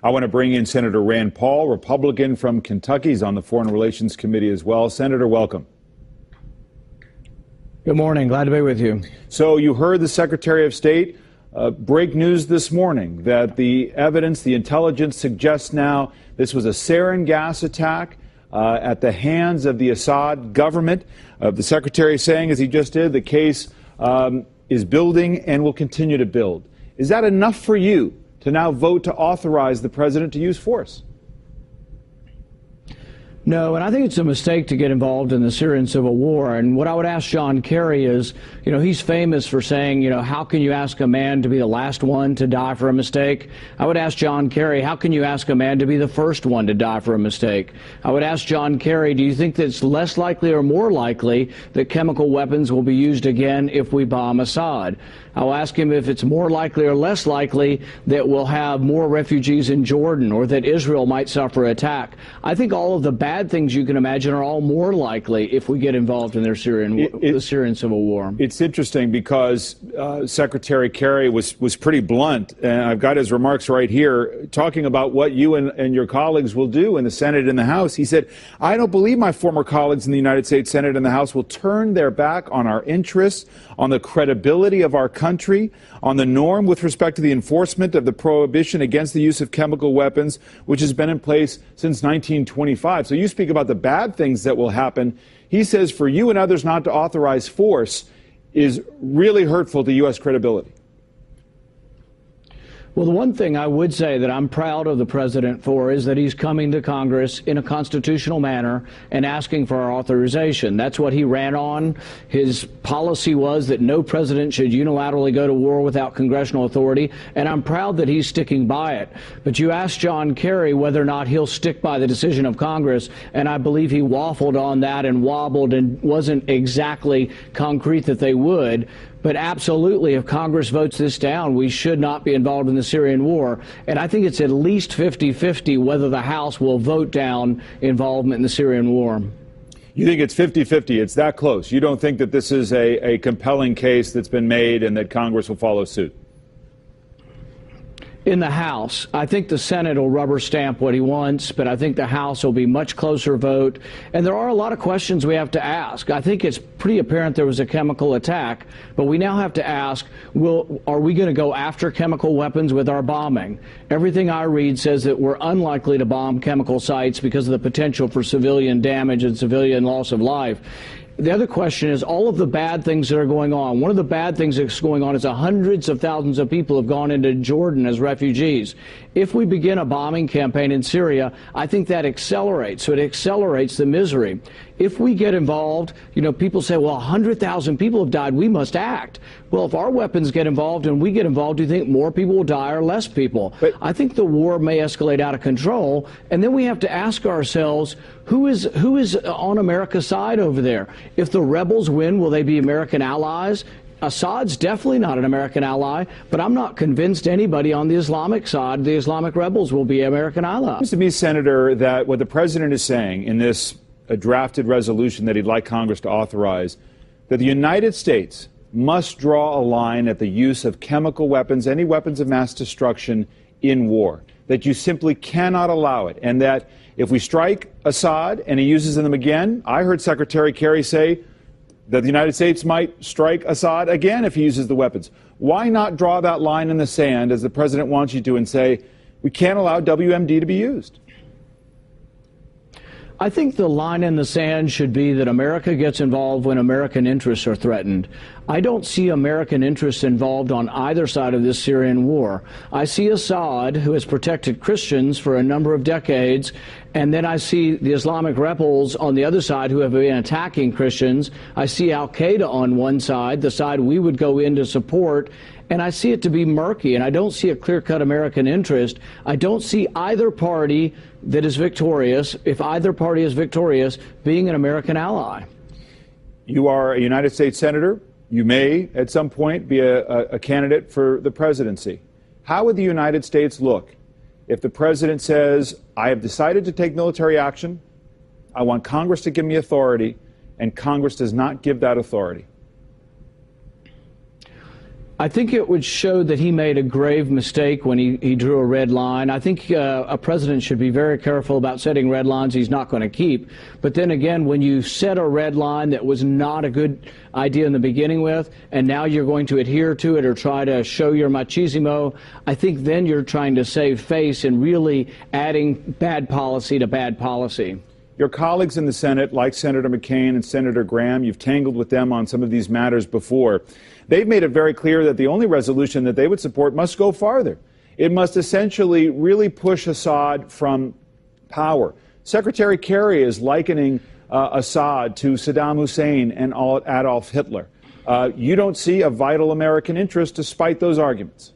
I want to bring in Senator Rand Paul, Republican from Kentucky. He's on the Foreign Relations Committee as well. Senator, welcome. Good morning. Glad to be with you. So you heard the Secretary of State break news this morning that the evidence, the intelligence suggests now this was a sarin gas attack at the hands of the Assad government. The Secretary saying, as he just did, the case is building and will continue to build. Is that enough for you to now vote to authorize the president to use force? No, and I think it's a mistake to get involved in the Syrian civil war. And what I would ask John Kerry is, he's famous for saying, how can you ask a man to be the last one to die for a mistake? I would ask John Kerry, how can you ask a man to be the first one to die for a mistake? I would ask John Kerry, do you think that it's less likely or more likely that chemical weapons will be used again if we bomb Assad? I'll ask him if it's more likely or less likely that we'll have more refugees in Jordan or that Israel might suffer attack. I think all of the bad things you can imagine are all more likely if we get involved in the Syrian civil war. It's interesting because Secretary Kerry was pretty blunt, and I've got his remarks right here, talking about what you and your colleagues will do in the Senate and the House. He said, I don't believe my former colleagues in the United States Senate and the House will turn their back on our interests, on the credibility of our country, on the norm with respect to the enforcement of the prohibition against the use of chemical weapons, which has been in place since 1925. So you speak about the bad things that will happen. He says for you and others not to authorize force is really hurtful to U.S. credibility. Well, the one thing I would say that I'm proud of the president for is that he's coming to Congress in a constitutional manner and asking for our authorization. That's what he ran on. His policy was that no president should unilaterally go to war without congressional authority, and I'm proud that he's sticking by it. But you asked John Kerry whether or not he'll stick by the decision of Congress, and I believe he waffled on that and wobbled and wasn't exactly concrete that they would. But absolutely, if Congress votes this down, we should not be involved in the Syrian war. And I think it's at least 50-50 whether the House will vote down involvement in the Syrian war. You think it's 50-50? It's that close? You don't think that this is a compelling case that's been made and that Congress will follow suit? In the House, I think the Senate will rubber stamp what he wants, but I think the House will be much closer vote. And there are a lot of questions we have to ask. I think it's pretty apparent there was a chemical attack, but we now have to ask, are we going to go after chemical weapons with our bombing? Everything I read says that we're unlikely to bomb chemical sites because of the potential for civilian damage and civilian loss of life. The other question is all of the bad things that are going on. One of the bad things that's going on is hundreds of thousands of people have gone into Jordan as refugees. If we begin a bombing campaign in Syria, I think that accelerates. So it accelerates the misery. If we get involved, people say, well, 100,000 people have died. We must act. Well, if our weapons get involved and we get involved, do you think more people will die or less people? But I think the war may escalate out of control. And then we have to ask ourselves, who is on America's side over there? If the rebels win, will they be American allies? Assad's definitely not an American ally, but I'm not convinced anybody on the Islamic side, the Islamic rebels, will be American allies. It seems to me, Senator, that what the president is saying in this drafted resolution that he'd like Congress to authorize, that the United States must draw a line at the use of chemical weapons, any weapons of mass destruction in war, that you simply cannot allow it, and that if we strike Assad and he uses them again, I heard Secretary Kerry say that the United States might strike Assad again if he uses the weapons. Why not draw that line in the sand, as the president wants you to, and say, we can't allow WMD to be used? I think the line in the sand should be that America gets involved when American interests are threatened. I don't see American interests involved on either side of this Syrian war. I see Assad, who has protected Christians for a number of decades, and then I see the Islamic rebels on the other side who have been attacking Christians. I see al-Qaeda on one side, the side we would go in to support, and I see it to be murky, and I don't see a clear-cut American interest. I don't see either party that is victorious, if either party is victorious, being an American ally. You are a United States Senator. You may, at some point, be a candidate for the presidency. How would the United States look if the president says, I have decided to take military action, I want Congress to give me authority, and Congress does not give that authority? I think it would show that he made a grave mistake when he drew a red line. I think a president should be very careful about setting red lines he's not going to keep. But then again, when you set a red line that was not a good idea in the beginning with, and now you're going to adhere to it or try to show your machismo, I think then you're trying to save face and really adding bad policy to bad policy. Your colleagues in the Senate, like Senator McCain and Senator Graham, you've tangled with them on some of these matters before. They've made it very clear that the only resolution that they would support must go farther. It must essentially really push Assad from power. Secretary Kerry is likening Assad to Saddam Hussein and Adolf Hitler. You don't see a vital American interest despite those arguments.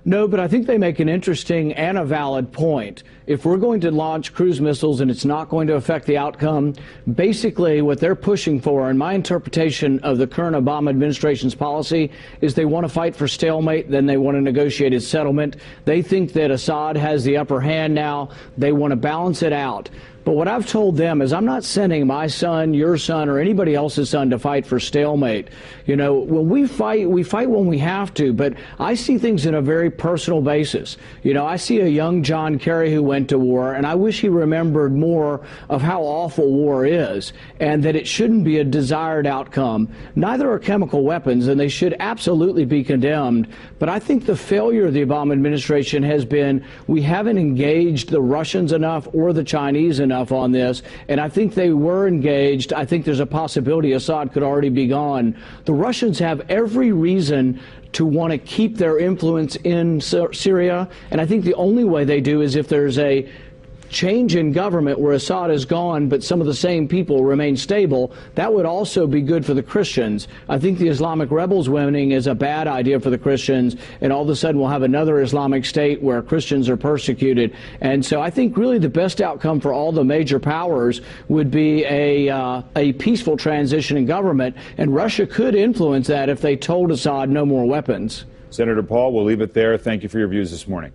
No, but I think they make an interesting and a valid point. If we're going to launch cruise missiles and it's not going to affect the outcome, basically what they're pushing for, and my interpretation of the current Obama administration's policy, is they want to fight for stalemate, then they want a negotiated settlement. They think that Assad has the upper hand now. They want to balance it out. But what I've told them is I'm not sending my son, your son, or anybody else's son to fight for stalemate. You know, when we fight when we have to, but I see things in a very personal basis. You know, I see a young John Kerry who went to war, and I wish he remembered more of how awful war is and that it shouldn't be a desired outcome. Neither are chemical weapons, and they should absolutely be condemned. But I think the failure of the Obama administration has been we haven't engaged the Russians enough or the Chinese enough on this, and I think they were engaged. I think there's a possibility Assad could already be gone. The Russians have every reason to want to keep their influence in Syria, and I think the only way they do is if there's a change in government where Assad is gone, but some of the same people remain stable. That would also be good for the Christians. I think the Islamic rebels winning is a bad idea for the Christians, and all of a sudden we'll have another Islamic state where Christians are persecuted. And so I think really the best outcome for all the major powers would be a peaceful transition in government, and Russia could influence that if they told Assad no more weapons. Senator Paul, we'll leave it there. Thank you for your views this morning.